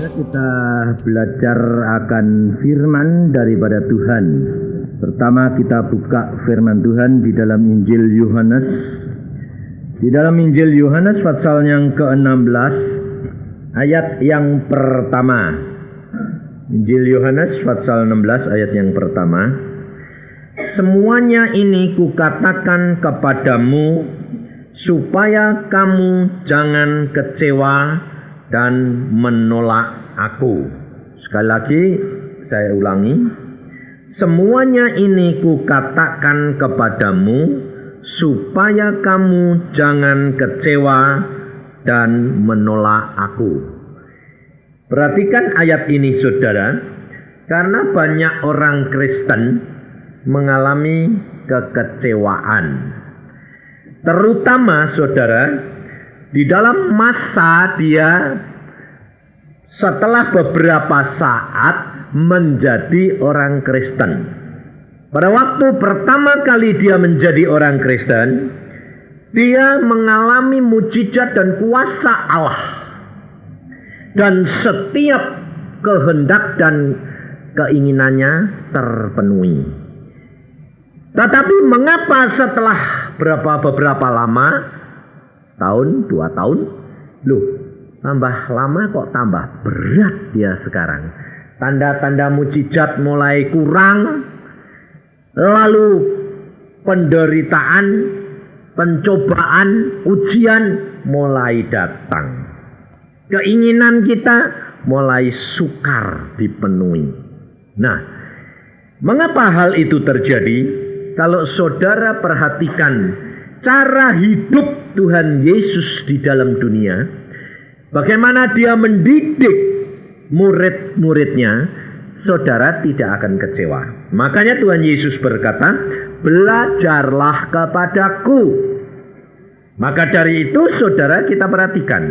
Kita belajar akan firman daripada Tuhan. Pertama kita buka firman Tuhan di dalam Injil Yohanes. Di dalam Injil Yohanes pasal yang ke-16 ayat yang pertama. Injil Yohanes pasal 16 ayat yang pertama. Semuanya ini kukatakan kepadamu supaya kamu jangan kecewa dan menolak aku. Sekali lagi saya ulangi. Semuanya ini kukatakan kepadamu supaya kamu jangan kecewa dan menolak aku. Perhatikan ayat ini saudara. Karena banyak orang Kristen mengalami kekecewaan. Terutama saudara, di dalam masa dia setelah beberapa saat menjadi orang Kristen. Pada waktu pertama kali dia menjadi orang Kristen, dia mengalami mujizat dan kuasa Allah. Dan setiap kehendak dan keinginannya terpenuhi. Tetapi mengapa setelah beberapa lama, tahun, 2 tahun, loh tambah lama kok tambah berat dia sekarang. Tanda-tanda mujizat mulai kurang, lalu penderitaan, pencobaan, ujian mulai datang. Keinginan kita mulai sukar dipenuhi. Nah, mengapa hal itu terjadi? Kalau saudara perhatikan cara hidup Tuhan Yesus di dalam dunia, bagaimana dia mendidik murid-muridnya, saudara tidak akan kecewa. Makanya Tuhan Yesus berkata, belajarlah kepadaku. Maka dari itu saudara kita perhatikan.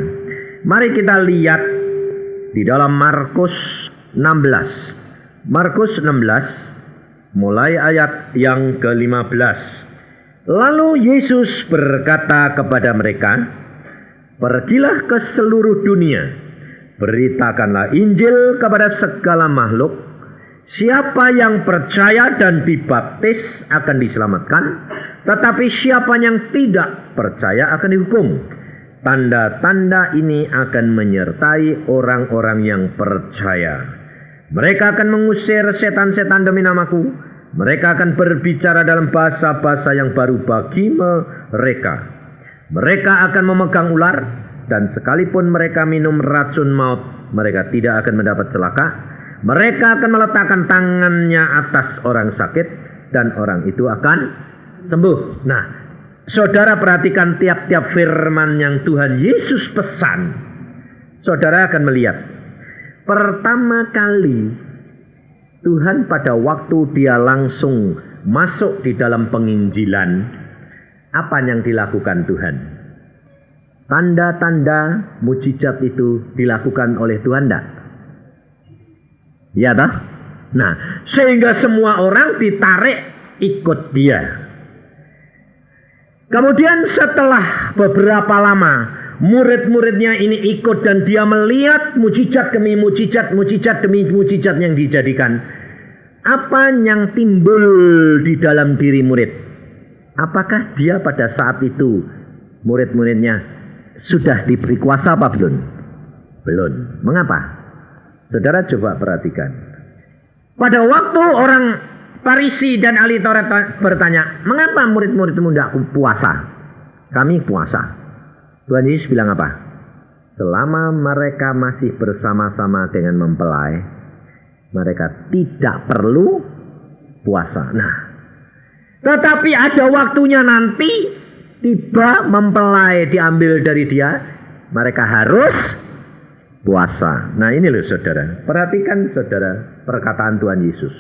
Mari kita lihat di dalam Markus 16. Markus 16 mulai ayat yang ke-15. Lalu Yesus berkata kepada mereka, pergilah ke seluruh dunia, beritakanlah Injil kepada segala makhluk. Siapa yang percaya dan dibaptis akan diselamatkan, tetapi siapa yang tidak percaya akan dihukum. Tanda-tanda ini akan menyertai orang-orang yang percaya. Mereka akan mengusir setan-setan demi namaku. Mereka akan berbicara dalam bahasa-bahasa yang baru bagi mereka. Mereka akan memegang ular, dan sekalipun mereka minum racun maut, mereka tidak akan mendapat celaka. Mereka akan meletakkan tangannya atas orang sakit, dan orang itu akan sembuh. Nah, saudara perhatikan tiap-tiap firman yang Tuhan Yesus pesan. Saudara akan melihat. Pertama kali Tuhan pada waktu dia langsung masuk di dalam penginjilan, apa yang dilakukan Tuhan? Tanda-tanda mujizat itu dilakukan oleh Tuhan enggak? Ya dah? Nah, sehingga semua orang ditarik ikut dia. Kemudian setelah beberapa lama, murid-muridnya ini ikut dan dia melihat mujizat demi mujizat, mujizat demi mujizat yang dijadikan. Apa yang timbul di dalam diri murid? Apakah dia pada saat itu murid-muridnya sudah diberi kuasa apa belum? Belum. Mengapa? Saudara coba perhatikan. Pada waktu orang Farisi dan ahli Taurat bertanya, mengapa murid-muridmu tidak puasa? Kami puasa. Tuhan Yesus bilang apa? Selama mereka masih bersama-sama dengan mempelai, mereka tidak perlu puasa. Nah, tetapi ada waktunya nanti, tiba mempelai diambil dari dia, mereka harus puasa. Nah ini loh saudara, perhatikan saudara perkataan Tuhan Yesus.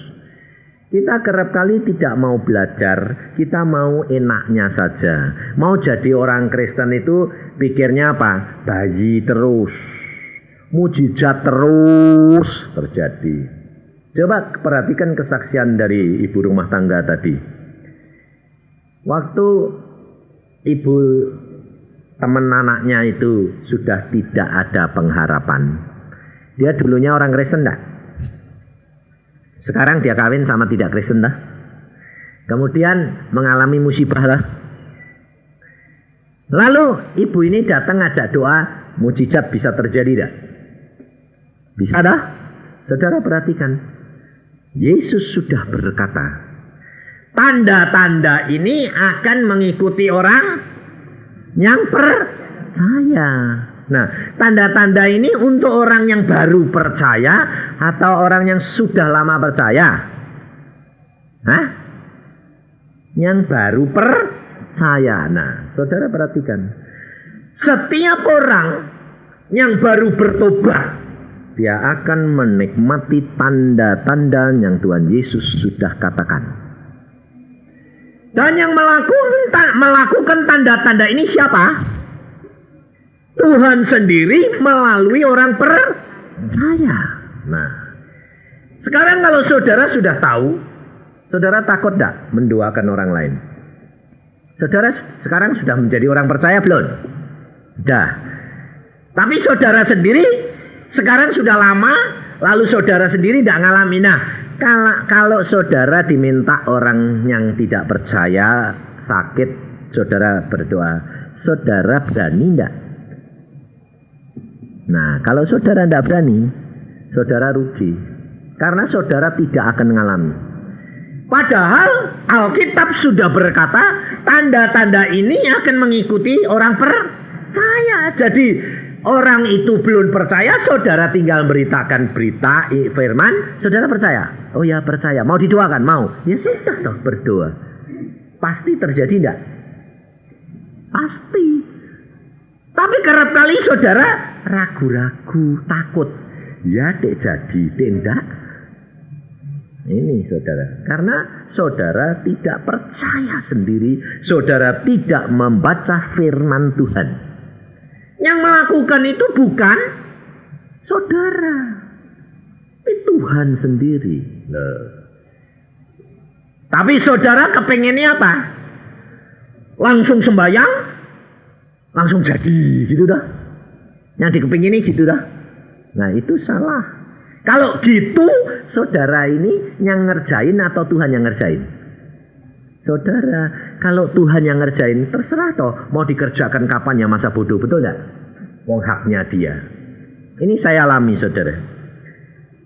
Kita kerap kali tidak mau belajar, kita mau enaknya saja. Mau jadi orang Kristen itu pikirnya apa? Bayi terus, mujizat terus terjadi. Coba perhatikan kesaksian dari ibu rumah tangga tadi. Waktu ibu teman anaknya itu sudah tidak ada pengharapan. Dia dulunya orang Kristen dah. Sekarang dia kawin sama tidak Kristen dah. Kemudian mengalami musibah lah. Lalu ibu ini datang ngajak doa, mujizat bisa terjadi dah. Bisa dah. Saudara perhatikan. Yesus sudah berkata, tanda-tanda ini akan mengikuti orang yang percaya. Nah, tanda-tanda ini untuk orang yang baru percaya atau orang yang sudah lama percaya? Hah? Yang baru percaya. Nah, saudara perhatikan. Setiap orang yang baru bertobat, dia akan menikmati tanda-tanda yang Tuhan Yesus sudah katakan. Dan yang melakukan tanda-tanda ini siapa? Tuhan sendiri melalui orang percaya. Nah, sekarang kalau saudara sudah tahu, saudara takut tidak mendoakan orang lain? Saudara sekarang sudah menjadi orang percaya belum? Sudah. Tapi saudara sendiri sekarang sudah lama, lalu saudara sendiri tidak ngalami. Nah, kalau saudara diminta orang yang tidak percaya sakit, saudara berdoa, saudara berani tidak? Nah, kalau saudara tidak berani, saudara rugi. Karena saudara tidak akan mengalami. Padahal Alkitab sudah berkata, tanda-tanda ini akan mengikuti orang percaya. Jadi, orang itu belum percaya, saudara tinggal beritakan berita firman, saudara percaya. Oh ya, percaya. Mau didoakan? Mau. Ya sudah toh, berdoa. Pasti terjadi tidak? Pasti. Tapi kerap kali saudara ragu-ragu, takut. Ya, dek jadi, dek enggak. Ini saudara. Karena saudara tidak percaya sendiri. Saudara tidak membaca firman Tuhan. Yang melakukan itu bukan saudara. Tapi Tuhan sendiri. Loh. Tapi saudara kepengennya apa? Langsung sembahyang, langsung jadi, gitu dah. Yang dikepingini gitu dah. Nah, itu salah. Kalau gitu, saudara ini yang ngerjain atau Tuhan yang ngerjain? Saudara, kalau Tuhan yang ngerjain, terserah toh mau dikerjakan kapan ya, masa bodoh, betul enggak? Wong haknya dia. Ini saya alami, saudara.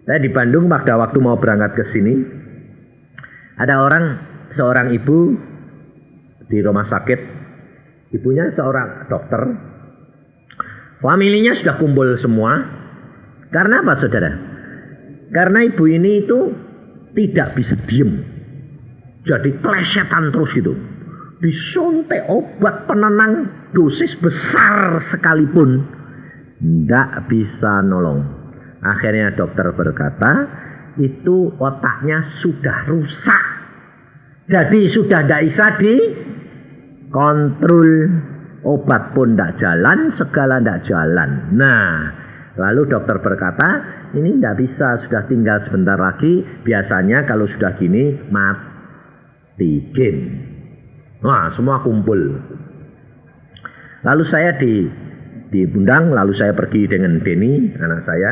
Saya di Bandung pada waktu mau berangkat ke sini, ada seorang ibu di rumah sakit. Ibunya seorang dokter. Familinya sudah kumpul semua. Karena apa, saudara? Karena ibu ini itu tidak bisa diem. Jadi plesetan terus itu. Disuntik obat penenang dosis besar sekalipun, tidak bisa nolong. Akhirnya dokter berkata, itu otaknya sudah rusak. Jadi sudah tidak bisa dikontrol. Obat pun tidak jalan, segala tidak jalan. Nah, lalu dokter berkata, ini tidak bisa, sudah tinggal sebentar lagi. Biasanya kalau sudah gini, mati game. Wah, semua kumpul. Lalu saya diundang, lalu saya pergi dengan Denny, anak saya.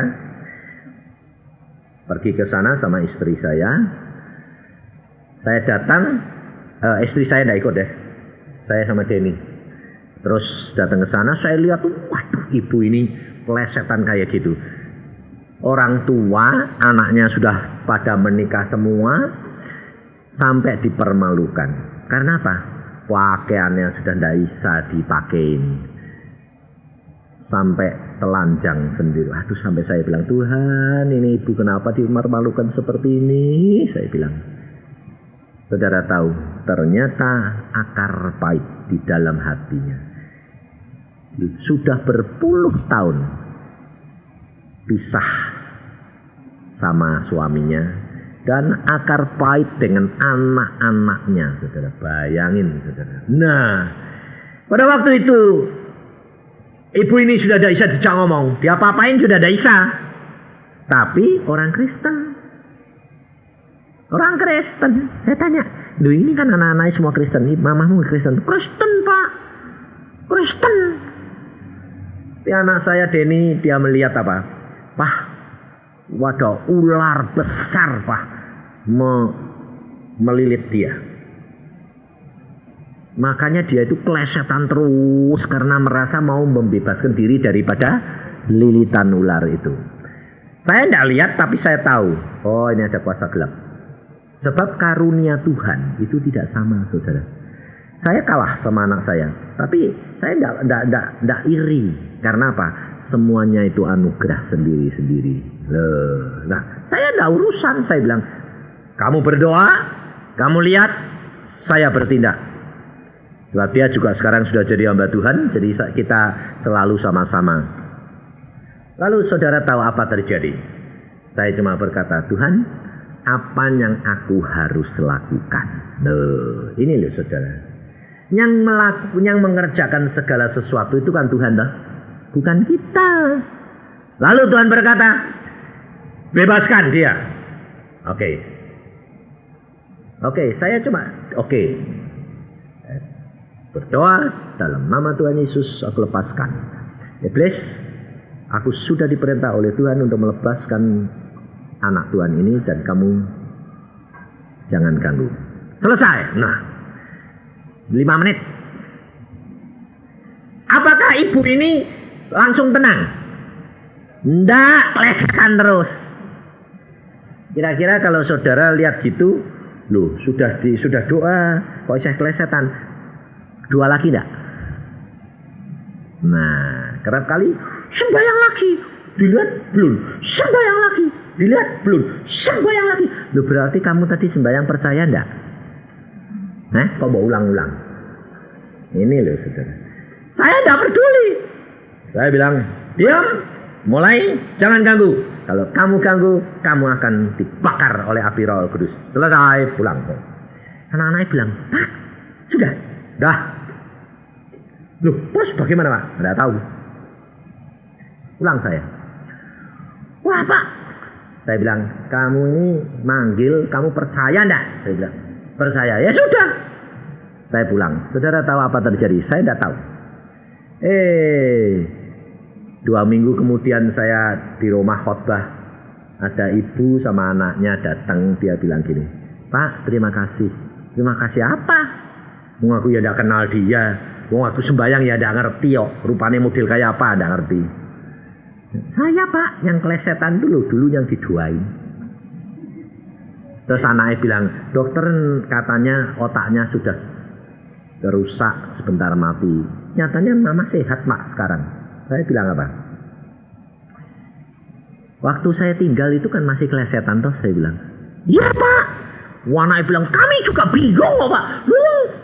Pergi ke sana sama istri saya. Saya datang, istri saya tidak ikut deh. Saya sama Denny. Terus datang ke sana, saya lihat, waduh, ibu ini plesetan kayak gitu. Orang tua, anaknya sudah pada menikah semua, sampai dipermalukan. Karena apa? Pakaiannya sudah tidak bisa dipakein. Sampai telanjang sendiri. Aduh, sampai saya bilang, Tuhan, ini ibu kenapa dipermalukan seperti ini? Saya bilang. Saudara tahu, ternyata akar pahit di dalam hatinya. Sudah berpuluh tahun pisah sama suaminya. Dan akar pahit dengan anak-anaknya, saudara. Bayangin, saudara. Nah, pada waktu itu ibu ini sudah tidak bisa dicak ngomong. Dia apa-apain sudah tidak bisa. Tapi orang Kristen. Orang Kristen. Saya tanya, loh ini kan anak-anaknya semua Kristen. Mamamu Kristen. Kristen, Pak. Kristen. Tapi anak saya Denny, dia melihat apa? Pak, Waduh, ular besar Pak melilit dia. Makanya dia itu kelesetan terus karena merasa mau membebaskan diri daripada lilitan ular itu. Saya tidak lihat tapi saya tahu, oh ini ada kuasa gelap. Sebab karunia Tuhan itu tidak sama, saudara. Saya kalah sama anak saya, tapi saya tidak iri. Karena apa? Semuanya itu anugerah sendiri-sendiri. Nah, saya tidak urusan. Saya bilang, kamu berdoa, kamu lihat, saya bertindak. Sebab dia juga sekarang sudah jadi hamba Tuhan, jadi kita selalu sama-sama. Lalu saudara tahu apa terjadi? Saya cuma berkata, Tuhan, apa yang aku harus lakukan? Ini loh saudara. Yang mengerjakan segala sesuatu itu kan Tuhan dah, bukan kita. Lalu Tuhan berkata, bebaskan dia. Oke, saya cuma berdoa dalam nama Tuhan Yesus, aku lepaskan. Iblis, aku sudah diperintah oleh Tuhan untuk melepaskan anak Tuhan ini dan kamu jangan ganggu. Selesai. Nah, 5 menit. Apakah ibu ini langsung tenang? Nggak, plesetan terus. Kira-kira kalau saudara lihat gitu, loh sudah doa, kok saya plesetan? Doa lagi enggak? Nah, kerap kali sembahyang lagi, dilihat belum, sembahyang lagi, dilihat belum, sembahyang lagi. Loh berarti kamu tadi sembahyang percaya enggak? Kok mau ulang-ulang? Ini loh saudara. Saya tidak peduli. Saya bilang, diam, mulai, jangan ganggu. Kalau kamu ganggu, kamu akan dibakar oleh api Roh Kudus. Selesai, pulang. Anak-anaknya bilang, Pak, sudah. Dah. Loh, terus bagaimana Pak? Tidak tahu. Pulang saya. Wah Pak. Saya bilang, kamu ini manggil, kamu percaya enggak? Saya bilang, percaya. Ya sudah. Saya pulang. Saudara tahu apa terjadi? Saya tidak tahu. 2 minggu kemudian saya di rumah khotbah. Ada ibu sama anaknya datang. Dia bilang gini, Pak, terima kasih. Terima kasih apa? Mau aku ya tidak kenal dia. Mau aku sembahyang ya tidak ngerti yo. Rupanya model kayak apa tidak ngerti. Saya Pak yang kelesetan dulu yang diduain. Terus anaknya bilang, dokter katanya otaknya sudah rusak sebentar mati. Nyatanya mama sehat Mak sekarang. Saya bilang apa? Waktu saya tinggal itu kan masih kelesetan toh, saya bilang. Iya Pak. Anaknya bilang, kami juga bingung kok Pak.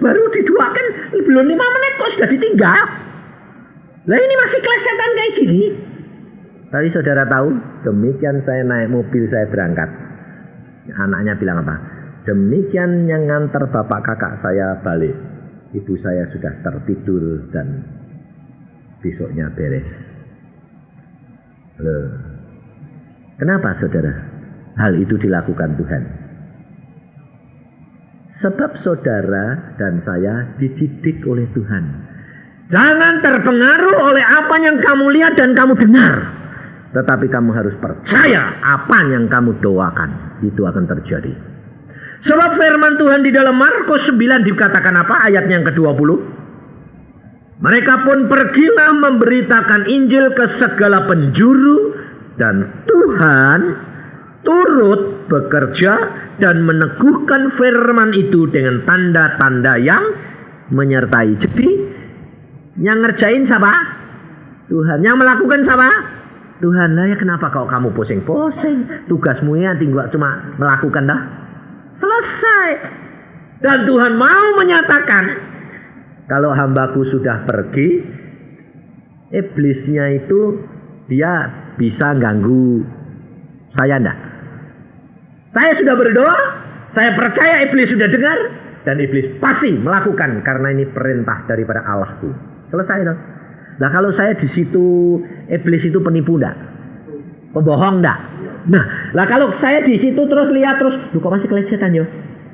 Baru diduakan belum 5 menit kok sudah ditinggal. Lah ini masih kelesetan kayak gini. Tapi saudara tahu, demikian saya naik mobil saya berangkat. Anaknya bilang apa? Demikian yang nganter bapak kakak saya balik. Ibu saya sudah tertidur dan besoknya beres. Loh. Kenapa saudara? Hal itu dilakukan Tuhan. Sebab saudara dan saya dididik oleh Tuhan. Jangan terpengaruh oleh apa yang kamu lihat dan kamu dengar. Tetapi kamu harus percaya apa yang kamu doakan. Itu akan terjadi. Sebab firman Tuhan di dalam Markus 9 dikatakan apa? Ayat yang ke-20. Mereka pun pergilah memberitakan Injil ke segala penjuru. Dan Tuhan turut bekerja dan meneguhkan firman itu dengan tanda-tanda yang menyertai. Jadi yang ngerjain siapa? Tuhan. Yang melakukan siapa? Tuhan. Lah ya kenapa kau kamu pusing-pusing? Tugasmu ya tinggal cuma melakukan dah. Selesai. Dan Tuhan mau menyatakan, kalau hambaku sudah pergi, iblisnya itu dia bisa ganggu saya enggak. Saya sudah berdoa, saya percaya iblis sudah dengar, dan iblis pasti melakukan karena ini perintah daripada Allahku. Selesai dong. Nah kalau saya di situ, iblis itu penipu enggak? Pembohong enggak? Nah, lah kalau saya di situ terus lihat terus, lu kok masih kelesetan yo?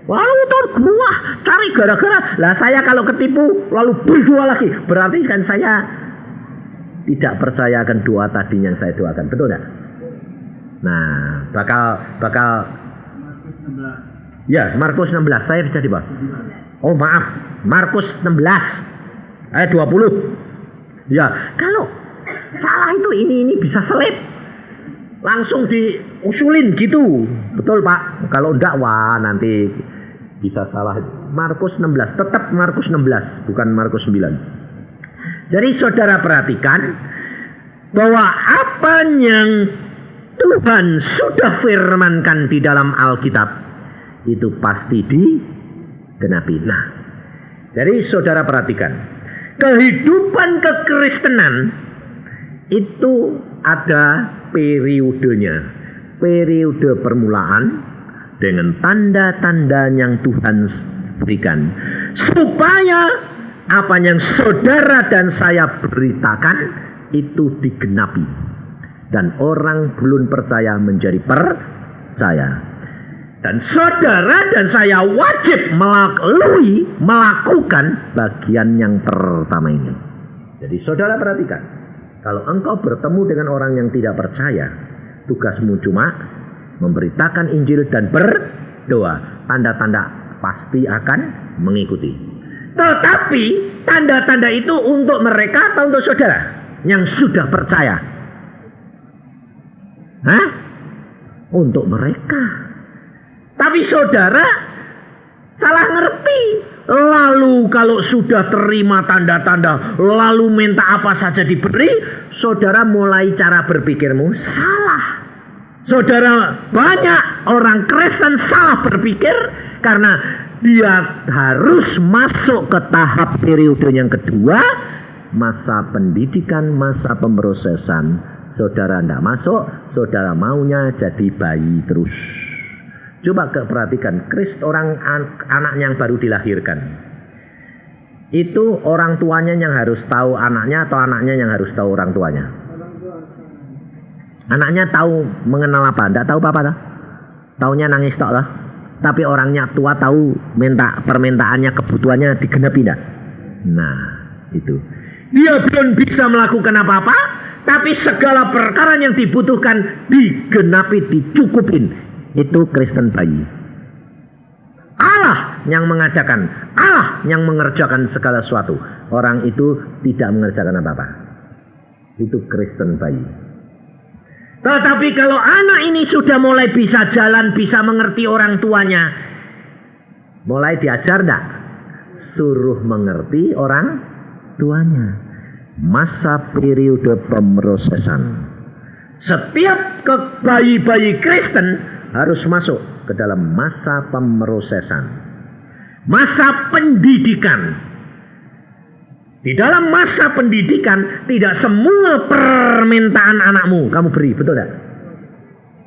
Lalu terus gua cari gara-gara. Lah saya kalau ketipu lalu berdoa lagi, berarti kan saya tidak percaya akan doa tadi yang saya doakan, betul enggak? Nah, bakal ya, Markus 16. Saya bisa di bawah. Oh, maaf. Markus 16 ayat 20. Ya, kalau salah itu ini bisa selip. Langsung diusulin gitu. Betul, Pak. Kalau enggak, wah nanti bisa salah. Markus 16, tetap Markus 16, bukan Markus 9. Jadi saudara perhatikan bahwa apa yang Tuhan sudah firmankan di dalam Alkitab itu pasti digenapi. Nah, jadi saudara perhatikan, kehidupan kekristenan itu ada periodenya, periode permulaan dengan tanda-tanda yang Tuhan berikan, supaya apa yang saudara dan saya beritakan itu digenapi dan orang belum percaya menjadi percaya. Dan saudara dan saya wajib melakukan bagian yang pertama ini. Jadi saudara perhatikan, kalau engkau bertemu dengan orang yang tidak percaya, tugasmu cuma memberitakan Injil dan berdoa. Tanda-tanda pasti akan mengikuti. Tetapi tanda-tanda itu untuk mereka atau untuk saudara yang sudah percaya? Hah? Untuk mereka. Tapi saudara salah ngerti. Lalu kalau sudah terima tanda-tanda, lalu minta apa saja diberi, saudara mulai cara berpikirmu salah. Saudara, banyak orang Kristen salah berpikir karena dia harus masuk ke tahap periode yang kedua, masa pendidikan, masa pemrosesan. Saudara tidak masuk, saudara maunya jadi bayi terus. Coba perhatikan, orang anak yang baru dilahirkan. Itu orang tuanya yang harus tahu anaknya atau anaknya yang harus tahu orang tuanya? Anaknya tahu mengenal apa? Tidak tahu apa-apa lah. Taunya nangis tok lah. Tapi orangnya tua tahu minta permintaannya, kebutuhannya digenapi tidak? Nah, itu. Dia belum bisa melakukan apa-apa, tapi segala perkara yang dibutuhkan digenapi, dicukupin. Itu Kristen bayi. Allah yang mengajarkan, Allah yang mengerjakan segala sesuatu. Orang itu tidak mengerjakan apa-apa. Itu Kristen bayi. Tetapi kalau anak ini sudah mulai bisa jalan, bisa mengerti orang tuanya, mulai diajar enggak? Suruh mengerti orang tuanya. Masa periode pemrosesan. Setiap bayi-bayi Kristen harus masuk ke dalam masa pemrosesan, masa pendidikan. Di dalam masa pendidikan tidak semua permintaan anakmu kamu beri, betul tidak?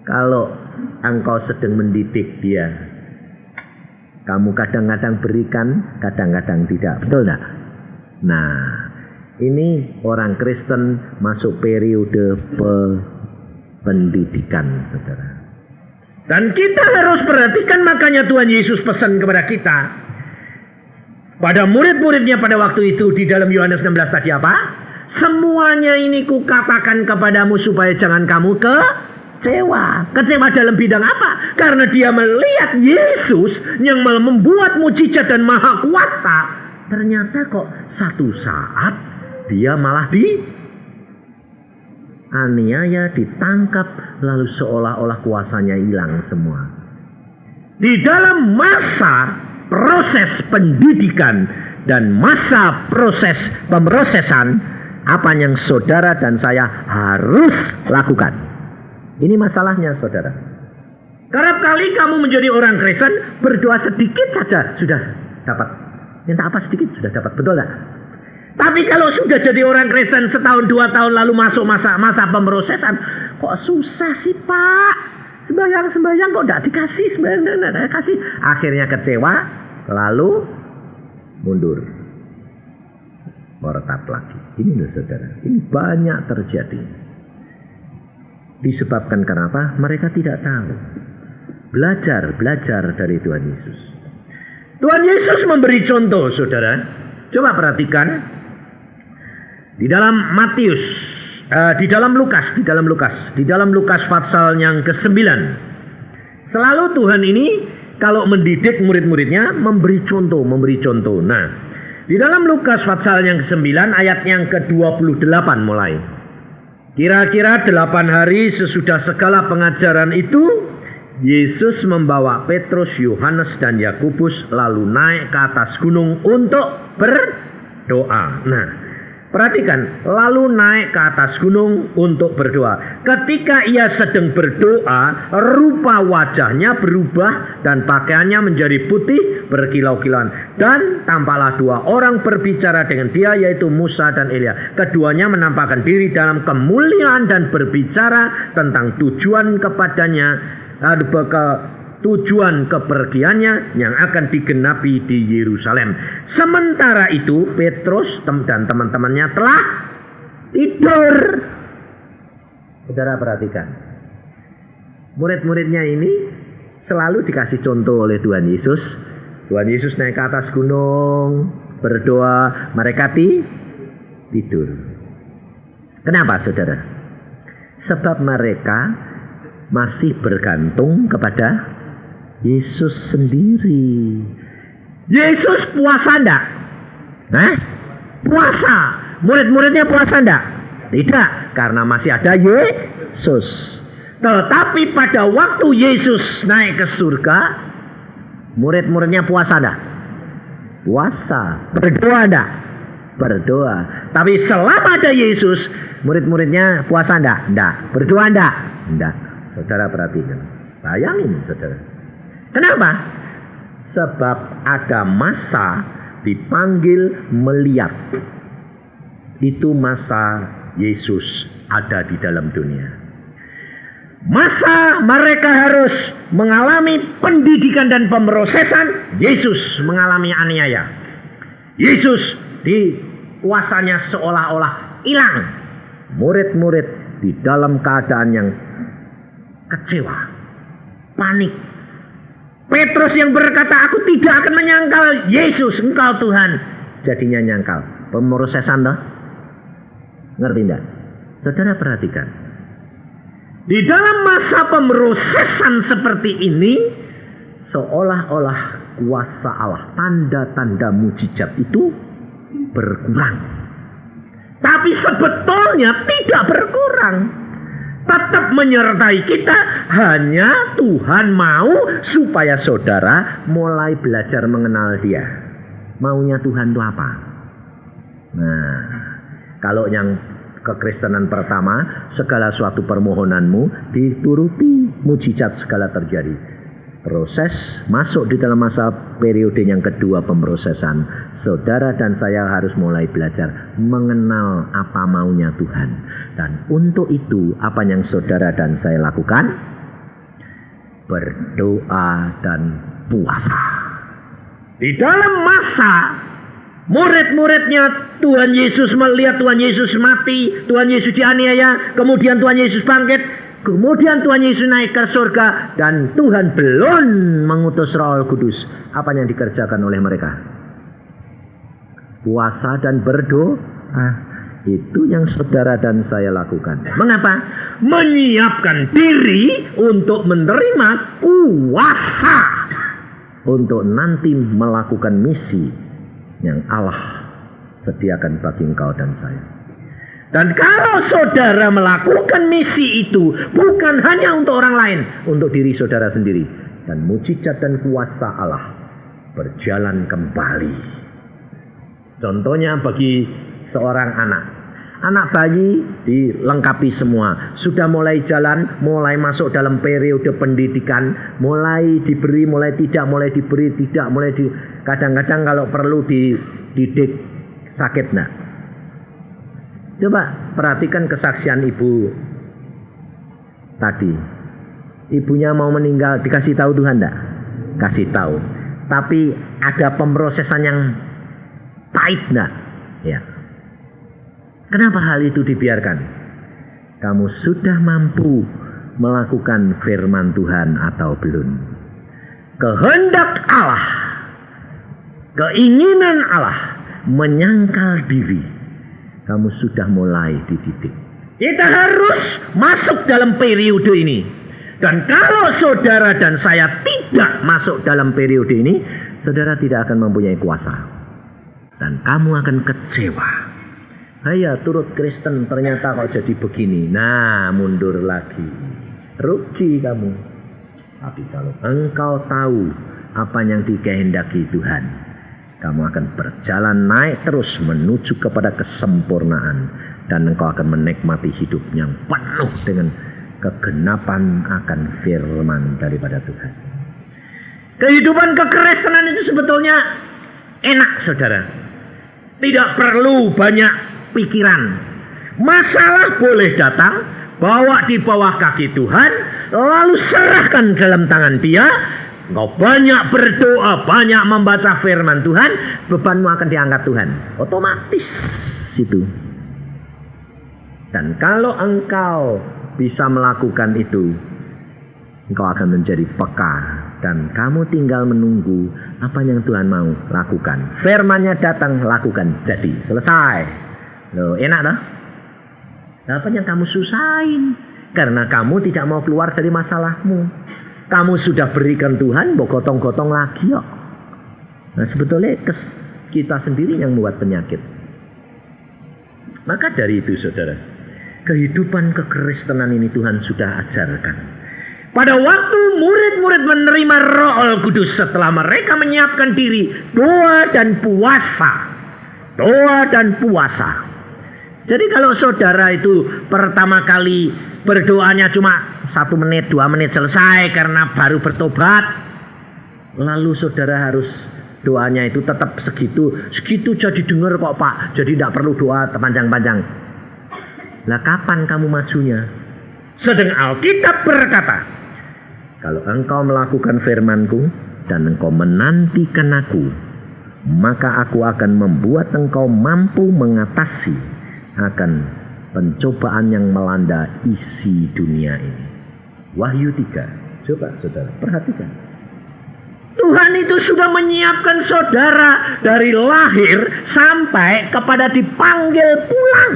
Kalau engkau sedang mendidik dia, kamu kadang-kadang berikan, kadang-kadang tidak, betul tidak? Nah, ini orang Kristen masuk periode pendidikan, saudara. Dan kita harus perhatikan, makanya Tuhan Yesus pesan kepada kita. Pada murid-muridnya pada waktu itu di dalam Yohanes 16 tadi apa? Semuanya ini kukatakan kepadamu supaya jangan kamu kecewa. Kecewa dalam bidang apa? Karena dia melihat Yesus yang membuat mujizat dan maha kuasa. Ternyata kok satu saat dia malah aniaya, ditangkap, lalu seolah-olah kuasanya hilang semua. Di dalam masa proses pendidikan dan masa proses pemrosesan, apa yang saudara dan saya harus lakukan? Ini masalahnya, saudara. Kerap kali kamu menjadi orang Kristen, berdoa sedikit saja sudah dapat. Minta apa sedikit sudah dapat, betul tak? Tapi kalau sudah jadi orang Kristen setahun 2 tahun lalu masuk masa pemrosesan, kok susah sih Pak? Sembahyang kok tidak dikasih, sembahyang tidak dikasih. Akhirnya kecewa, lalu mundur. Meretap lagi. Ini loh saudara, ini banyak terjadi. Disebabkan kenapa? Mereka tidak tahu. Belajar dari Tuhan Yesus. Tuhan Yesus memberi contoh, saudara. Coba perhatikan. Di dalam Matius di dalam Lukas pasal yang ke-9. Selalu Tuhan ini kalau mendidik murid-muridnya memberi contoh. Nah, di dalam Lukas pasal yang ke-9 ayat yang ke-28 mulai. Kira-kira 8 hari sesudah segala pengajaran itu, Yesus membawa Petrus, Yohanes dan Yakobus lalu naik ke atas gunung untuk berdoa. Nah, perhatikan, lalu naik ke atas gunung untuk berdoa. Ketika ia sedang berdoa, rupa wajahnya berubah dan pakaiannya menjadi putih berkilau-kilauan. Dan tampaklah 2 orang berbicara dengan dia, yaitu Musa dan Elia. Keduanya menampakkan diri dalam kemuliaan dan berbicara tentang tujuan kepergiannya yang akan digenapi di Yerusalem. Sementara itu Petrus dan teman-temannya telah tidur. Saudara perhatikan, murid-muridnya ini selalu dikasih contoh oleh Tuhan Yesus. Tuhan Yesus naik ke atas gunung berdoa, mereka tidur. Kenapa, saudara? Sebab mereka masih bergantung kepada Yesus sendiri. Yesus puasa enggak? Puasa. Murid-muridnya puasa enggak? Tidak, karena masih ada Yesus. Tetapi pada waktu Yesus naik ke surga, murid-muridnya puasa enggak? Puasa. Berdoa enggak? Berdoa. Tapi selama ada Yesus, murid-muridnya puasa enggak? Enggak. Berdoa enggak? Enggak. Saudara perhatikan. Bayangin, saudara. Kenapa? Sebab ada masa dipanggil melihat. Itu masa Yesus ada di dalam dunia. Masa mereka harus mengalami pendidikan dan pemrosesan. Yesus mengalami aniaya. Yesus di kuasanya seolah-olah hilang. Murid-murid di dalam keadaan yang kecewa, panik. Petrus yang berkata, aku tidak akan menyangkal Yesus, engkau Tuhan. Jadinya nyangkal. Pemrosesan toh? Ngerti enggak? Saudara perhatikan. Di dalam masa pemrosesan seperti ini, seolah-olah kuasa Allah, tanda-tanda mujizat itu berkurang. Tapi sebetulnya tidak berkurang. Tetap menyertai kita. Hanya Tuhan mau supaya saudara mulai belajar mengenal Dia. Maunya Tuhan itu apa? Nah, kalau yang kekristenan pertama, segala suatu permohonanmu dituruti, mujizat segala terjadi. Proses masuk di dalam masa periode yang kedua pemrosesan. Saudara dan saya harus mulai belajar mengenal apa maunya Tuhan. Dan untuk itu apa yang saudara dan saya lakukan? Berdoa dan puasa. Di dalam masa murid-muridnya Tuhan Yesus melihat Tuhan Yesus mati, Tuhan Yesus dianiaya, kemudian Tuhan Yesus bangkit. Kemudian Tuhan Yesus naik ke surga dan Tuhan belum mengutus Roh Kudus. Apa yang dikerjakan oleh mereka? Puasa dan berdoa. Itu yang saudara dan saya lakukan. Mengapa? Menyiapkan diri untuk menerima kuasa. Untuk nanti melakukan misi yang Allah sediakan bagi engkau dan saya. Dan kalau saudara melakukan misi itu bukan hanya untuk orang lain, untuk diri saudara sendiri. Dan mujizat dan kuasa Allah berjalan kembali. Contohnya bagi seorang anak. Anak bayi dilengkapi semua. Sudah mulai jalan, mulai masuk dalam periode pendidikan. Mulai diberi, mulai tidak, mulai diberi, tidak, mulai di. Kadang-kadang kalau perlu dididik sakit nak. Coba perhatikan kesaksian ibu tadi. Ibunya mau meninggal, dikasih tahu Tuhan enggak? Kasih tahu. Tapi ada pemrosesan yang pahit enggak? Ya. Kenapa hal itu dibiarkan? Kamu sudah mampu melakukan firman Tuhan atau belum? Kehendak Allah, keinginan Allah menyangkal diri. Kamu sudah mulai dididik. Kita harus masuk dalam periode ini. Dan kalau saudara dan saya tidak masuk dalam periode ini, saudara tidak akan mempunyai kuasa. Dan kamu akan kecewa. Saya turut Kristen ternyata kok jadi begini. Nah, mundur lagi. Rugi kamu. Tapi kalau engkau tahu apa yang dikehendaki Tuhan, kamu akan berjalan naik terus menuju kepada kesempurnaan. Dan engkau akan menikmati hidup yang penuh dengan kegenapan akan firman daripada Tuhan. Kehidupan kekristenan itu sebetulnya enak, saudara. Tidak perlu banyak pikiran. Masalah boleh datang, bawa di bawah kaki Tuhan, lalu serahkan dalam tangan Dia. Engkau banyak berdoa, banyak membaca firman Tuhan, bebanmu akan diangkat Tuhan. Otomatis itu. Dan kalau engkau bisa melakukan itu, engkau akan menjadi peka. Dan kamu tinggal menunggu apa yang Tuhan mau lakukan. Firman-Nya datang, lakukan, jadi. Selesai. Loh, enak dah. Apa yang kamu susahin? Karena kamu tidak mau keluar dari masalahmu. Kamu sudah berikan Tuhan, mau gotong-gotong lagi kok. Nah, sebetulnya kita sendiri yang membuat penyakit. Maka dari itu, saudara, kehidupan kekristenan ini Tuhan sudah ajarkan. Pada waktu murid-murid menerima Roh Kudus setelah mereka menyiapkan diri, doa dan puasa. Doa dan puasa. Jadi kalau saudara itu pertama kali berdoanya cuma 1 menit, 2 menit selesai karena baru bertobat, lalu saudara harus doanya itu tetap segitu jadi dengar kok Pak, jadi tidak perlu doa panjang-panjang. Nah, kapan kamu majunya? Sedang Alkitab berkata, kalau engkau melakukan firman-Ku dan engkau menantikan Aku, maka Aku akan membuat engkau mampu mengatasi akan pencobaan yang melanda isi dunia ini. Wahyu 3. Coba saudara perhatikan. Tuhan itu sudah menyiapkan saudara dari lahir sampai kepada dipanggil pulang.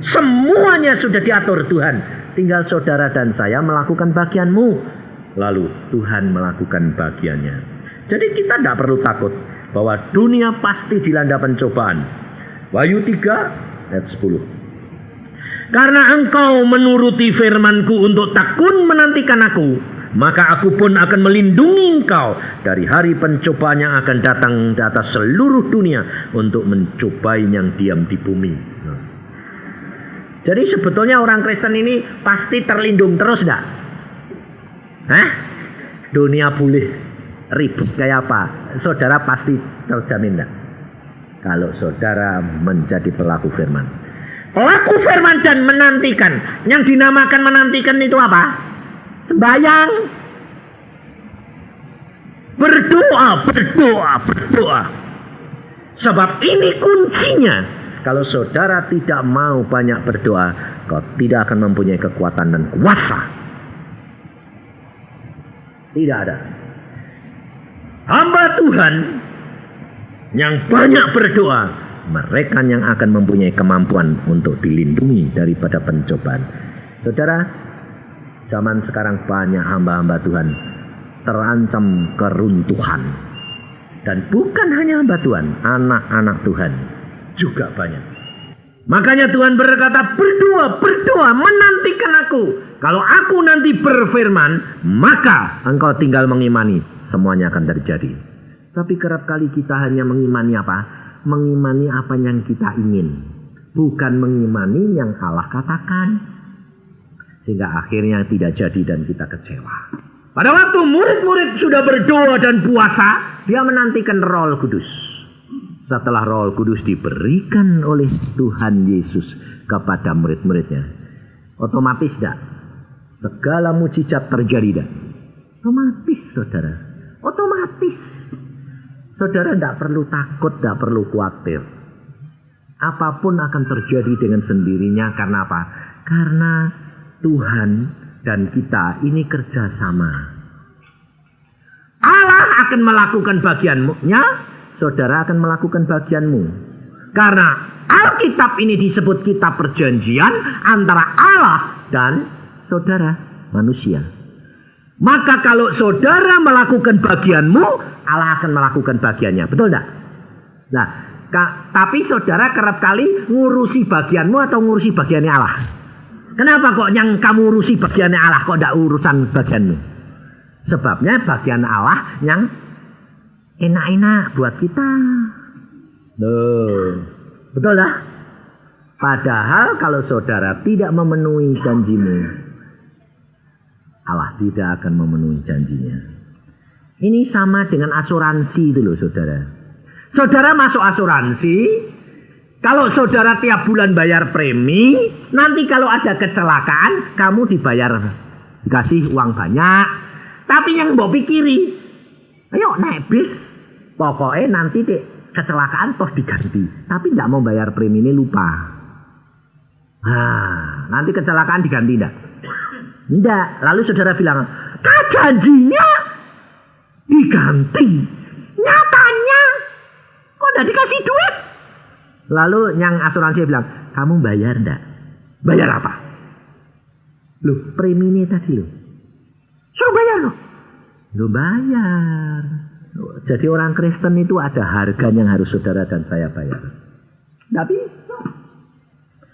Semuanya sudah diatur Tuhan. Tinggal saudara dan saya melakukan bagianmu. Lalu Tuhan melakukan bagiannya. Jadi kita tidak perlu takut bahwa dunia pasti dilanda pencobaan. Wahyu 3 ayat 10. Karena engkau menuruti firman-Ku untuk tekun menantikan Aku, maka Aku pun akan melindungi engkau dari hari pencobaan yang akan datang di atas seluruh dunia untuk mencobai yang diam di bumi. Jadi sebetulnya orang Kristen ini pasti terlindung terus enggak? Dunia boleh ribut kayak apa, saudara pasti terjamin enggak? Kalau saudara menjadi pelaku firman. Pelaku firman dan menantikan. Yang dinamakan menantikan itu apa? Sembahyang. Berdoa. Sebab ini kuncinya. Kalau saudara tidak mau banyak berdoa, kau tidak akan mempunyai kekuatan dan kuasa. Tidak ada. Hamba Tuhan yang banyak berdoa, mereka yang akan mempunyai kemampuan untuk dilindungi daripada pencobaan. Saudara, zaman sekarang banyak hamba-hamba Tuhan terancam keruntuhan. Dan bukan hanya hamba Tuhan, anak-anak Tuhan juga banyak. Makanya Tuhan berkata, berdoa, menantikan Aku. Kalau Aku nanti berfirman, maka engkau tinggal mengimani, semuanya akan terjadi. Tapi kerap kali kita hanya mengimani apa? Mengimani apa yang kita ingin, bukan mengimani yang Allah katakan. Sehingga akhirnya tidak jadi dan kita kecewa. Pada waktu murid-murid sudah berdoa dan puasa, dia menantikan Roh Kudus. Setelah Roh Kudus diberikan oleh Tuhan Yesus kepada murid-muridnya, otomatis tidak? Segala mujizat terjadi tidak? Otomatis, saudara. Otomatis. Saudara tidak perlu takut, tidak perlu khawatir. Apapun akan terjadi dengan sendirinya. Karena apa? Karena Tuhan dan kita ini kerjasama. Allah akan melakukan bagiannya, saudara akan melakukan bagianmu. Karena Alkitab ini disebut kitab perjanjian antara Allah dan saudara manusia. Maka kalau saudara melakukan bagianmu, Allah akan melakukan bagiannya. Betul enggak? Nah, tapi saudara kerap kali ngurusi bagianmu atau ngurusi bagiannya Allah? Kenapa kok yang kamu urusi bagiannya Allah, kok enggak urusan bagianmu? Sebabnya bagian Allah yang enak-enak buat kita. Loh, betul dah? Padahal kalau saudara tidak memenuhi janjimu, Allah tidak akan memenuhi janjinya. Ini sama dengan asuransi itu loh saudara. Saudara masuk asuransi, kalau saudara tiap bulan bayar premi, nanti kalau ada kecelakaan, kamu dikasih uang banyak. Tapi yang mbok pikiri, ayo naik bis, pokoknya nanti kecelakaan toh diganti. Tapi tidak mau bayar premi ini, lupa. Nah, nanti kecelakaan diganti enggak? Enggak. Lalu saudara bilang, janjinya diganti. Nyatanya kok enggak dikasih duit? Lalu yang asuransi bilang, kamu bayar enggak? Bayar apa? Loh, premi ini tadi loh. Suruh bayar loh. Loh, bayar. Jadi orang Kristen itu ada harga yang harus saudara dan saya bayar. Tapi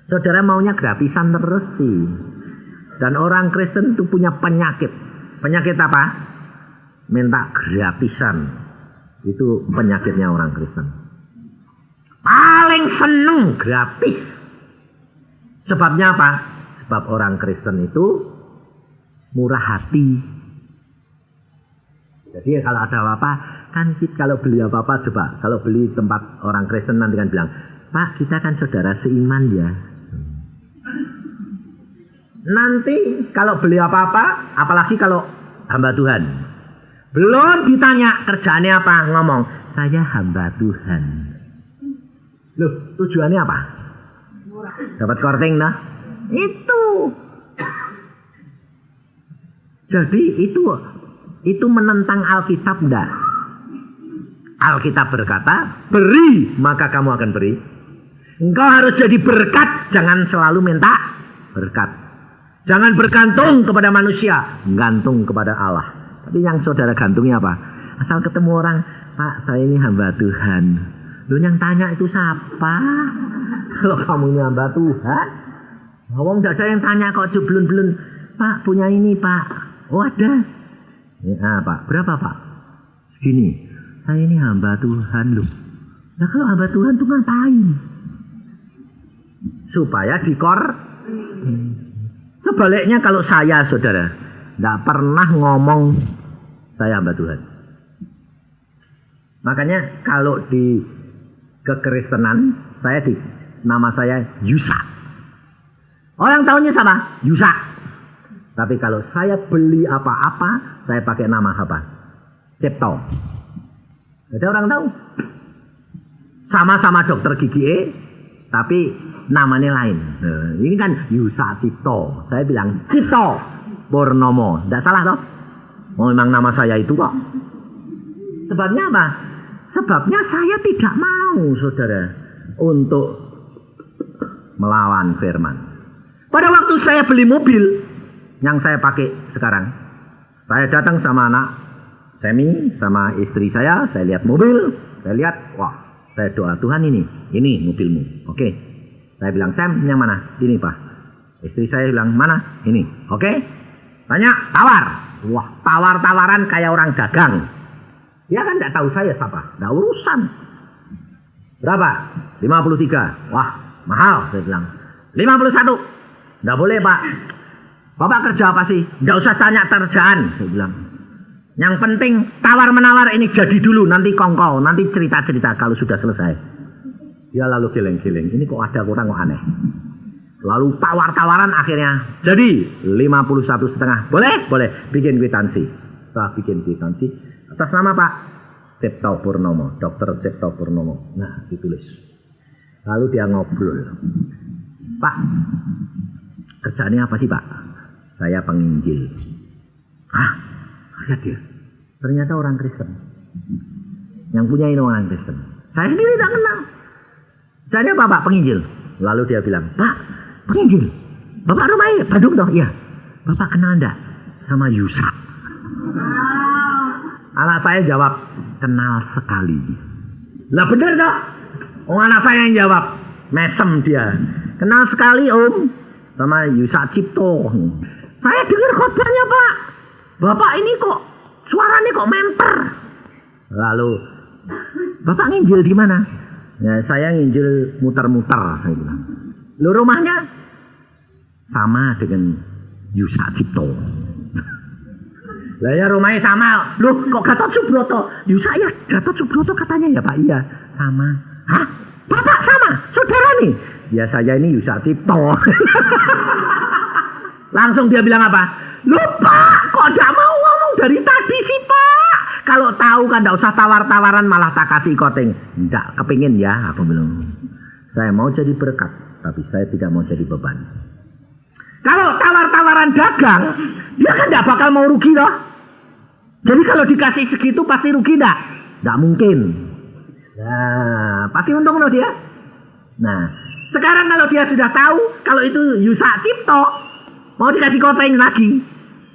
saudara maunya gratisan terus sih. Dan orang Kristen itu punya penyakit. Penyakit apa? Minta gratisan. Itu penyakitnya orang Kristen. Paling seneng gratis. Sebabnya apa? Sebab orang Kristen itu murah hati. Jadi kalau ada apa-apa, kan kita kalau beli apa-apa coba, kalau beli tempat orang Kristen nanti kan bilang, Pak, kita kan saudara seiman ya. Nanti kalau beli apa-apa, apalagi kalau hamba Tuhan, belum ditanya kerjaannya apa, ngomong, saya hamba Tuhan. Loh, tujuannya apa? Dapat korting nah? Itu. Jadi itu menentang Alkitab enggak? Alkitab berkata, beri maka kamu akan beri. Engkau harus jadi berkat, jangan selalu minta berkat. Jangan bergantung kepada manusia, gantung kepada Allah. Tapi yang saudara gantungi apa? Asal ketemu orang, Pak, saya ini hamba Tuhan. Loh, yang tanya itu siapa? Kalau kamu ini hamba Tuhan, ngomong tidak ada yang tanya kok belum. Pak, punya ini Pak. Oh ada. Ya, Pak, berapa Pak? Segini. Saya ini hamba Tuhan loh. Nah kalau hamba Tuhan tuh ngapain? Supaya Sebaliknya kalau saya saudara, tidak pernah ngomong saya hamba Tuhan. Makanya kalau di kekristenan, nama saya Yusa. Orang tahunya sama, Yusa. Tapi kalau saya beli apa-apa, saya pakai nama apa? Cipto. Ada orang tahu. Sama-sama dokter gigi, tapi namanya lain. Nah, ini kan Yusa Cipto. Saya bilang Cipto Purnomo. Tidak salah toh? Oh, memang nama saya itu kok. Sebabnya apa? Sebabnya saya tidak mau, saudara, untuk melawan firman. Pada waktu saya beli mobil yang saya pakai sekarang, saya datang sama anak Semi, sama istri saya lihat mobil, saya lihat, wah, saya doa Tuhan ini mobilmu, oke. Saya bilang, Sam, yang mana? Ini Pak. Istri saya bilang, mana? Ini, oke. Tanya, tawar. Wah, tawar-tawaran kayak orang dagang. Dia kan tidak tahu saya siapa, tidak urusan. Berapa? 53. Wah, mahal, saya bilang. 51. Tidak boleh Pak. Bapak kerja apa sih? Tidak usah tanya kerjaan, saya bilang. Yang penting tawar-menawar ini jadi dulu, nanti kongkol, nanti cerita-cerita kalau sudah selesai. Dia lalu geleng-geleng, ini kok ada kurang kok aneh. Lalu tawar-tawaran akhirnya jadi 51,5. Boleh? Boleh. Bikin kwitansi. Setelah bikin kwitansi, atas nama Pak Cipto Purnomo, Dr. Cipto Purnomo. Nah, ditulis. Lalu dia ngobrol. Pak, kerjaannya apa sih Pak? Saya penginjil. Hah? Lihat dia. Ternyata orang Kristen. Yang punya ini orang Kristen. Saya sendiri tidak kenal. Saya apa Pak? Penginjil. Lalu dia bilang, Pak, penginjil. Bapak rumahnya Bandung toh? Iya. Bapak kenal enggak sama Yusa? Anak saya jawab, kenal sekali. Lah bener toh? Oh, anak saya yang jawab, mesem dia. Kenal sekali Om sama Yusa Cipto. Saya dengar khotbahnya Pak. Bapak ini kok suaranya kok memper. Lalu, Bapak nginjil di mana? Ya, saya nginjil muter-muter, saya bilang. Lu rumahnya sama dengan Yusa Cipto. Lah ya rumahnya sama. Loh kok Gatot Subroto? Yusa ya Gatot Subroto katanya ya Pak. Iya sama. Hah? Bapak sama? Saudara nih? Ya saya ini Yusa Cipto. Langsung dia bilang apa? Loh Pak kok gak mau ngomong dari tadi sih Pak? Kalau tahu kan gak usah tawar-tawaran malah tak kasih koting. Enggak kepingin ya aku bilang. Saya mau jadi berkat tapi saya tidak mau jadi beban. Kalau tawar-tawaran dagang, dia kan tidak bakal mau rugi loh. Jadi kalau dikasih segitu pasti rugi enggak? Enggak mungkin. Nah, pasti untung loh dia. Nah, sekarang kalau dia sudah tahu kalau itu Yusa Cipto, mau dikasih kotain lagi.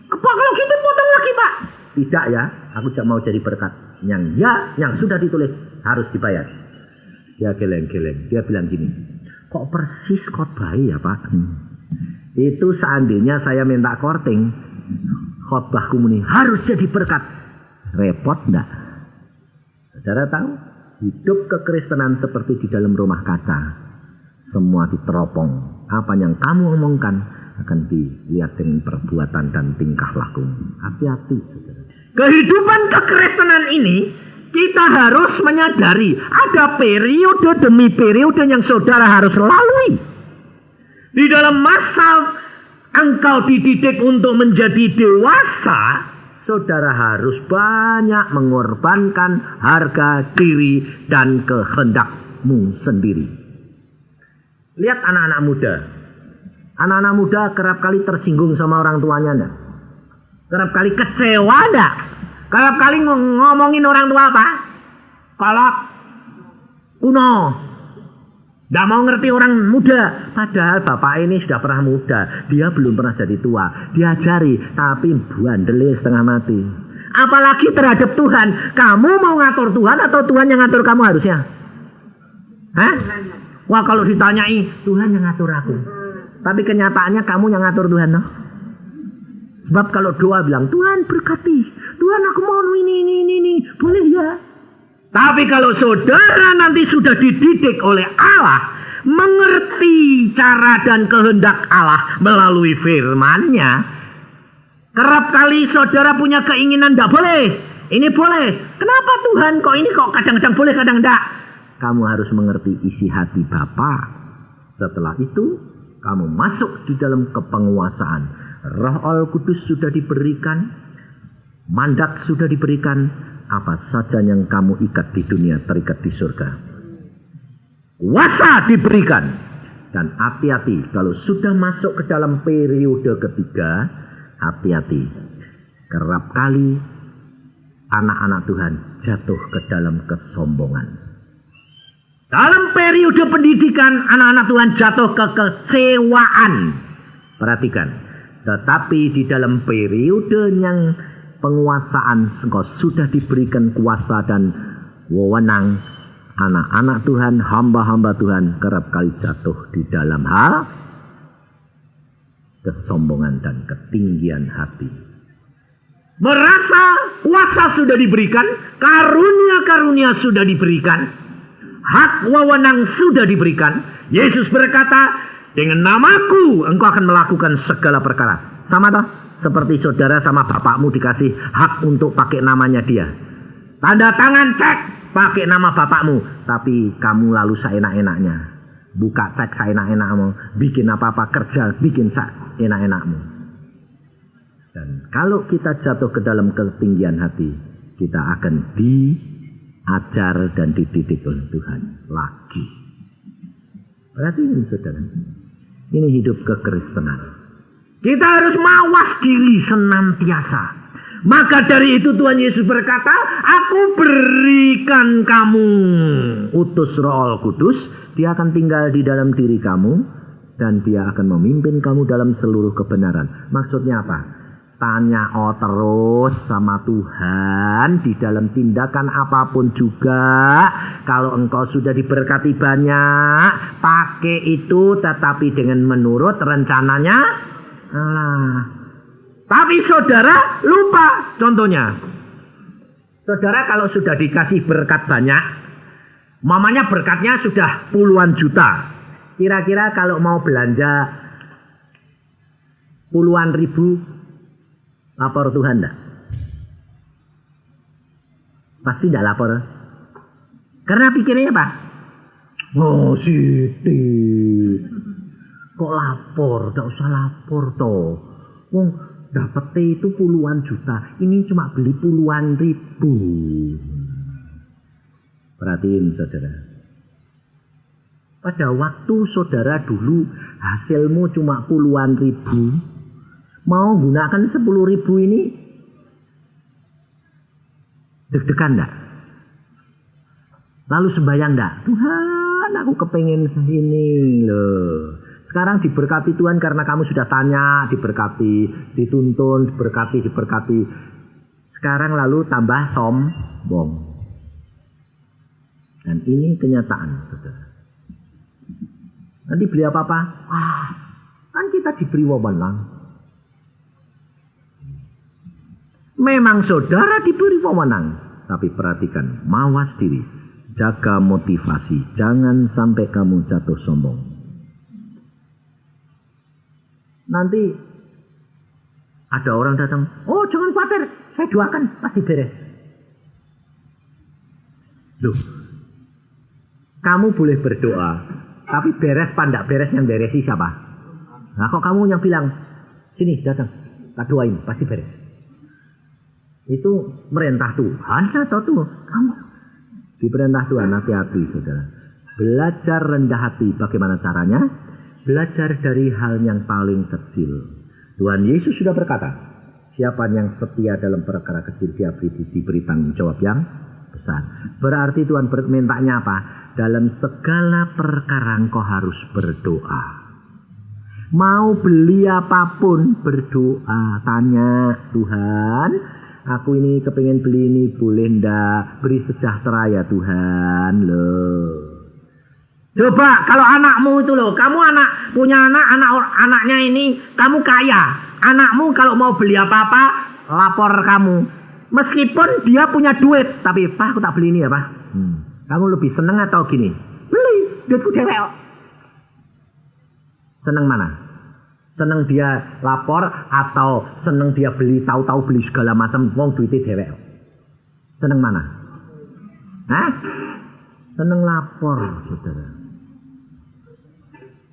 Apa kalau gitu potong lagi Pak? Tidak ya, aku tidak mau jadi berkat. Yang sudah ditulis harus dibayar. Dia geleng-geleng. Dia bilang gini, kok persis khotbah ya Pak? Itu seandainya saya minta korting, khotbahku ini harus jadi berkat. Repot enggak? Saudara tahu, hidup kekristenan seperti di dalam rumah kaca. Semua diteropong. Apa yang kamu omongkan akan dilihat dengan perbuatan dan tingkah laku. Hati-hati, saudara. Kehidupan kekristenan ini kita harus menyadari ada periode demi periode yang saudara harus lalui. Di dalam masa engkau dididik untuk menjadi dewasa, saudara harus banyak mengorbankan harga diri dan kehendakmu sendiri. Lihat anak-anak muda. Anak-anak muda kerap kali tersinggung sama orang tuanya enggak? Kerap kali kecewa enggak? Kerap kali ngomongin orang tua apa? Kolot, kuno. Tidak mau ngerti orang muda. Padahal bapak ini sudah pernah muda. Dia belum pernah jadi tua. Diajari. Tapi bandel setengah mati. Apalagi terhadap Tuhan. Kamu mau ngatur Tuhan atau Tuhan yang ngatur kamu harusnya? Hah? Wah kalau ditanyai Tuhan yang ngatur aku. Tapi kenyataannya kamu yang ngatur Tuhan. No? Sebab kalau doa bilang Tuhan berkati. Tuhan aku mau ini. Boleh ya? Tapi kalau saudara nanti sudah dididik oleh Allah, mengerti cara dan kehendak Allah melalui firman-Nya, kerap kali saudara punya keinginan tidak boleh, ini boleh. Kenapa Tuhan kok ini kok kadang-kadang boleh, kadang tidak? Kamu harus mengerti isi hati Bapa. Setelah itu, kamu masuk di dalam kepenguasaan. Roh Allah Kudus sudah diberikan, mandat sudah diberikan. Apa saja yang kamu ikat di dunia terikat di surga. Kuasa diberikan. Dan hati-hati kalau sudah masuk ke dalam periode ketiga, hati-hati. Kerap kali anak-anak Tuhan jatuh ke dalam kesombongan. Dalam periode pendidikan anak-anak Tuhan jatuh ke kekecewaan. Perhatikan. Tetapi di dalam periode yang penguasaan engkau sudah diberikan kuasa dan wewenang, anak-anak Tuhan, hamba-hamba Tuhan kerap kali jatuh di dalam hal kesombongan dan ketinggian hati. Merasa kuasa sudah diberikan, karunia-karunia sudah diberikan, hak wewenang sudah diberikan. Yesus berkata, dengan namaku engkau akan melakukan segala perkara. Sama toh? Seperti saudara sama bapakmu dikasih hak untuk pakai namanya dia. Tanda tangan cek pakai nama bapakmu. Tapi kamu lalu seenak-enaknya. Buka cek seenak-enakmu. Bikin apa-apa kerja. Bikin seenak-enakmu. Dan kalau kita jatuh ke dalam ketinggian hati, kita akan diajar dan dididik oleh Tuhan lagi. Berarti ini saudara. Ini hidup kekristenan. Kita harus mawas diri senantiasa. Maka dari itu Tuhan Yesus berkata, aku berikan kamu utus Roh Kudus, dia akan tinggal di dalam diri kamu, dan dia akan memimpin kamu dalam seluruh kebenaran. Maksudnya apa? Tanya terus sama Tuhan di dalam tindakan apapun juga. Kalau engkau sudah diberkati banyak, pakai itu tetapi dengan menurut rencananya Allah. Tapi saudara lupa. Contohnya, saudara kalau sudah dikasih berkat banyak, mamanya berkatnya sudah puluhan juta. Kira-kira kalau mau belanja puluhan ribu, lapor Tuhan enggak? Pasti enggak lapor. Karena pikirnya apa? Oh Siti, kok lapor? Enggak usah lapor toh. Wong dapat itu puluhan juta, ini cuma beli puluhan ribu. Perhatiin saudara. Pada waktu saudara dulu hasilmu cuma puluhan ribu, mau gunakan 10.000 ini, deg-degan enggak? Lalu sembahyang enggak? Tuhan, aku kepengen ini loh. Sekarang diberkati Tuhan karena kamu sudah tanya, diberkati, dituntun, diberkati. Sekarang lalu tambah sombong. Dan ini kenyataan, saudara. Nanti beli apa-apa? Kan kita diberi wewenang. Memang saudara diberi wewenang, tapi perhatikan, mawas diri, jaga motivasi, jangan sampai kamu jatuh sombong. Nanti ada orang datang, oh jangan khawatir, saya doakan, pasti beres. Loh, kamu boleh berdoa, tapi beres pandak beres yang beresi siapa? Nah kok kamu yang bilang, sini datang, tak doain, pasti beres. Itu merintah Tuhan atau tuh kamu? Diperintah Tuhan, hati-hati saudara. Belajar rendah hati, bagaimana caranya? Belajar dari hal yang paling kecil. Tuhan Yesus sudah berkata, siapa yang setia dalam perkara kecil, dia diberi tanggung jawab yang besar. Berarti Tuhan mintanya apa? Dalam segala perkara engkau harus berdoa. Mau beli apapun, berdoa. Tanya, Tuhan, aku ini kepingin beli ini, boleh ndak? Beri sejahtera ya Tuhan loh. Coba kalau anakmu itu loh, kamu punya anaknya ini, kamu kaya. Anakmu kalau mau beli apa-apa, lapor kamu. Meskipun dia punya duit, tapi Pak aku tak beli ini ya Pak. Kamu lebih seneng atau gini? Beli, duitku dewek. Seneng mana? Seneng dia lapor atau seneng dia beli, tahu-tahu beli segala macam, wong duitnya dewek. Seneng mana? Hah? Seneng lapor, saudara.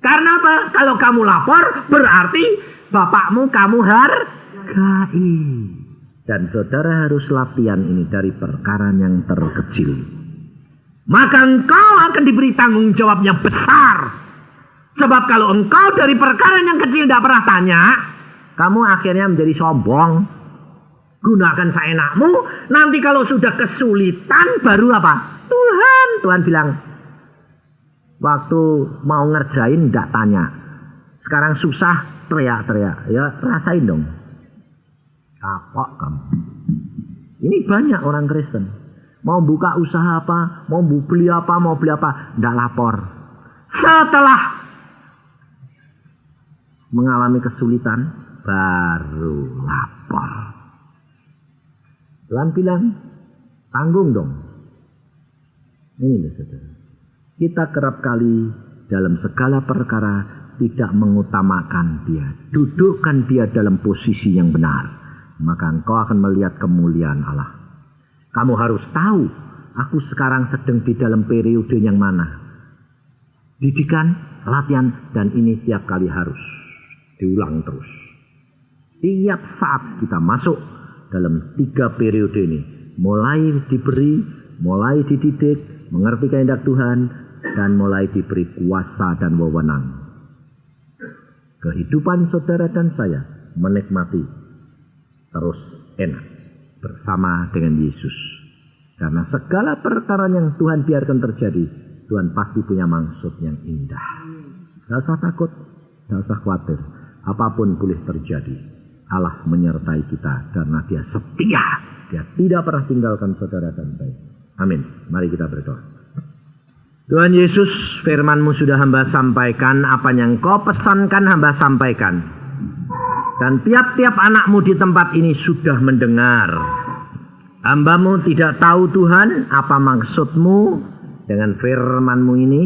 Karena apa? Kalau kamu lapor, berarti bapakmu kamu hargai. Dan saudara harus latihan ini dari perkara yang terkecil. Maka engkau akan diberi tanggung jawab yang besar. Sebab kalau engkau dari perkara yang kecil tidak pernah tanya, kamu akhirnya menjadi sombong. Gunakan seenakmu, nanti kalau sudah kesulitan baru apa? Tuhan bilang, waktu mau ngerjain tidak tanya. Sekarang susah teriak-teriak. Ya rasain dong. Kapok kamu. Ini banyak orang Kristen. Mau buka usaha apa, mau beli apa, tidak lapor. Setelah mengalami kesulitan, baru lapor. Tuhan bilang, tanggung dong. Ini loh saudara. Kita kerap kali dalam segala perkara tidak mengutamakan dia. Dudukkan dia dalam posisi yang benar. Maka engkau akan melihat kemuliaan Allah. Kamu harus tahu, aku sekarang sedang di dalam periode yang mana. Didikan, latihan, dan ini tiap kali harus diulang terus. Tiap saat kita masuk dalam 3 periode ini. Mulai diberi, mulai dididik, mengerti kehendak Tuhan, dan mulai diberi kuasa dan wewenang. Kehidupan saudara dan saya menikmati terus enak. bersama dengan Yesus. Karena segala perkara yang Tuhan biarkan terjadi, Tuhan pasti punya maksud yang indah. Tidak usah takut, tidak usah khawatir. Apapun boleh terjadi, Allah menyertai kita karena Dia setia. Dia tidak pernah tinggalkan saudara dan baik. Amin. Mari kita berdoa. Tuhan Yesus, firman-Mu sudah hamba sampaikan, apa yang Kau pesankan hamba sampaikan. Dan tiap-tiap anak-Mu di tempat ini sudah mendengar. Hamba-Mu tidak tahu Tuhan apa maksud-Mu dengan firman-Mu ini,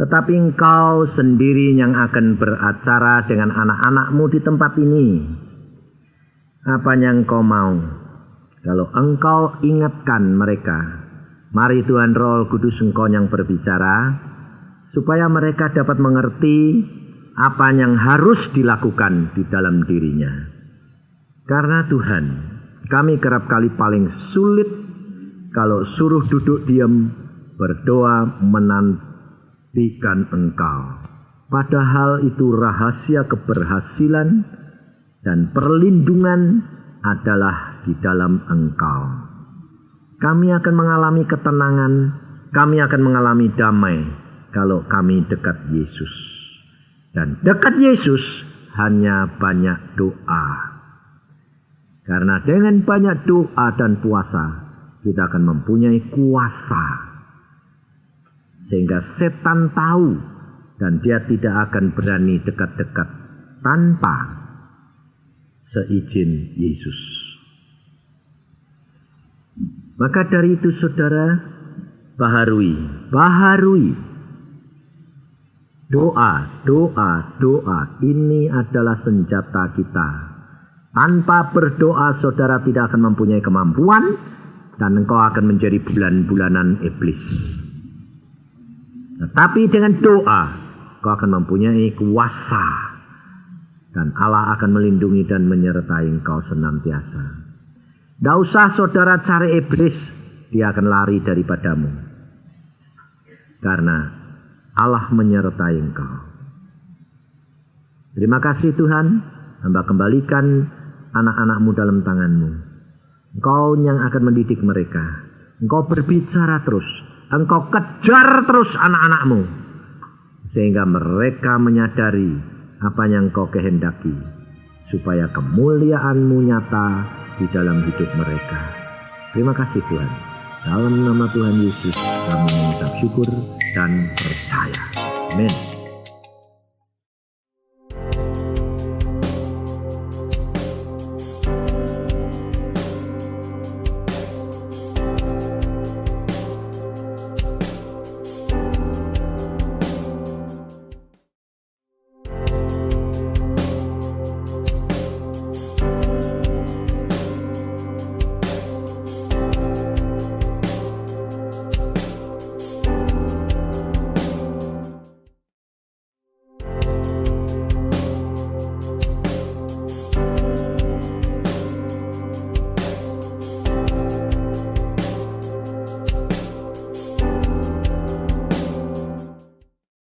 tetapi Engkau sendiri yang akan beracara dengan anak-anak-Mu di tempat ini. Apa yang Kau mau? Kalau Engkau ingatkan mereka, mari Tuhan Roh Kudus Engkau yang berbicara, supaya mereka dapat mengerti apa yang harus dilakukan di dalam dirinya. Karena Tuhan, kami kerap kali paling sulit kalau suruh duduk diam, berdoa menantikan Engkau. Padahal itu rahasia keberhasilan dan perlindungan adalah di dalam Engkau. Kami akan mengalami ketenangan, kami akan mengalami damai kalau kami dekat Yesus. Dan dekat Yesus hanya banyak doa. Karena dengan banyak doa dan puasa, kita akan mempunyai kuasa. Sehingga setan tahu dan dia tidak akan berani dekat-dekat tanpa seizin Yesus. Maka dari itu saudara, baharui. Doa ini adalah senjata kita. Tanpa berdoa saudara tidak akan mempunyai kemampuan dan engkau akan menjadi bulan-bulanan iblis. Tetapi dengan doa engkau akan mempunyai kuasa dan Allah akan melindungi dan menyertai engkau senantiasa. Tidak usah saudara cari iblis, dia akan lari daripadamu. Karena Allah menyertai engkau. Terima kasih Tuhan, hamba kembalikan anak-anak-Mu dalam tangan-Mu. Engkau yang akan mendidik mereka. Engkau berbicara terus. Engkau kejar terus anak-anak-Mu. Sehingga mereka menyadari apa yang Engkau kehendaki. Supaya kemuliaan-Mu nyata di dalam hidup mereka. Terima kasih Tuhan. Dalam nama Tuhan Yesus kami mengucap syukur dan percaya. Amin.